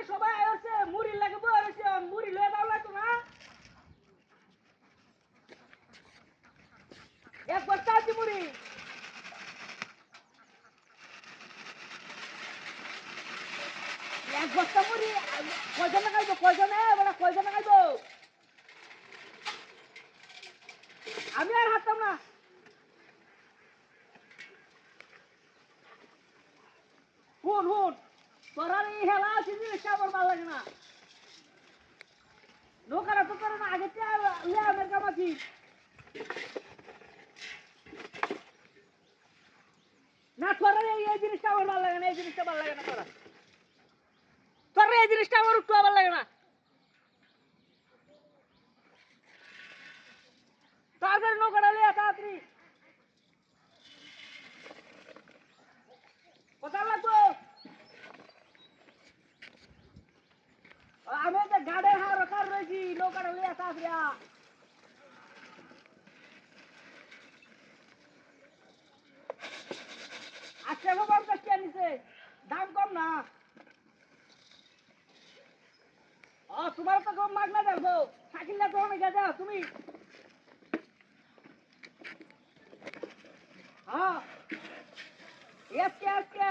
মধ্যে সবাই আইছে মুড়ি লাগে বইছে মুড়ি লয়ে দাও লাগতো না এক বস্তা আছে মুড়ি এক বস্তা মুড়ি কয়জন খাইবো কয়জনে বড় কয়জন খাইবো আমি আর হাঁটতাম না হুন হুন তোরার এই হেলা জিনিসটা আমার ভালো লাগে না নৌকারা তো করে না আগে লিয়া আমার কামাছি না তোরার এই জিনিসটা আমার ভালো লাগে না এই জিনিসটা ভালো লাগে না তোরার এই জিনিসটা আমার একটু ভালো লাগে না তাড়াতাড়ি নৌকাটা লিয়া তাড়াতাড়ি কোথায় লাগবো আমি তো গাড়ি হার কার রয়েছি নৌকাটা লিয়া তাড়াতাড়ি আজকে খবর কাছে আনিছে দাম কম না তোমার তো কম মাগ না দেখো সাকিল্লা তো অনেক গেছে তুমি হ্যাঁ আজকে আজকে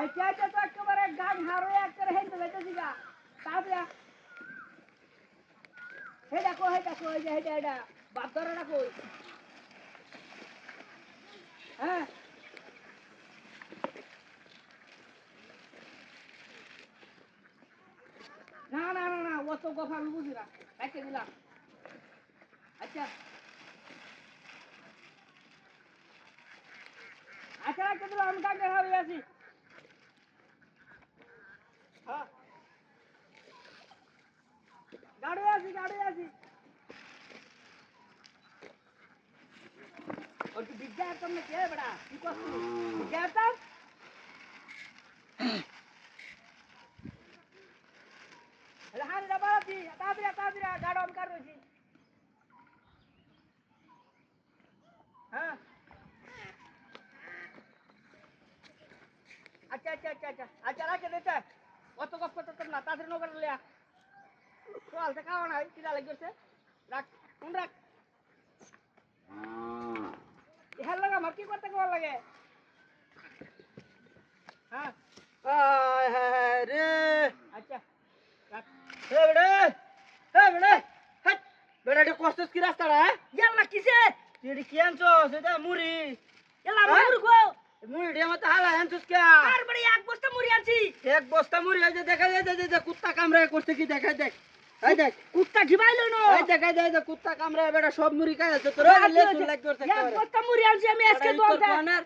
আইতে আইতে তো একেবারে গান হার হয়ে একেবারে হেঁটে যেতেছি গা তাড়াতাড়ি হে দেখো এই যে হেঁটে বাপ ধরে রাখো হ্যাঁ না না না না ও তো কথা আমি বুঝি না রেখে দিলাম আচ্ছা আচ্ছা রেখে দিলাম আমি কাকে হারিয়ে আছি হ্যাঁ গাড়ি আছি और तू दिख जाए तुमने क्या है बड़ा तू को दिख जाए तब हां डबा थी ताबरा गाड़ी ऑन कर रही थी हां अच्छा रख देता অত কষ্ট করতে না তাদের নগর লিয়া চল তে খাওয়া নাই কিরা লাগছে রাখ কোন রাখ ইহার লাগা মার কি করতে কোন লাগে হ্যাঁ আয় হায় রে আচ্ছা রাখ এ বড়ে হট বড়ে কষ্ট কি রাস্তা রে ইয়াল্লা কিসে তুই কি আনছো সেটা মুড়ি ইয়াল্লা মুড়ি গো মুড়ি রে মত হালা আনছস কে আর বড়ে এক বস্তা মুড়ি আনছি এক বস্তা মুড়ি এই যে দেখা যায় যে কুত্তা কামড়ে করতে কি দেখা দেখ এই দেখ কুত্তা ঢিবাইলো না এই দেখ এই কুত্তা কামড়ে বেটা সব মুড়ি খায় আছে তোর লেজ লাগবে এক বস্তা মুড়ি আনছি আমি আজকে দোকানে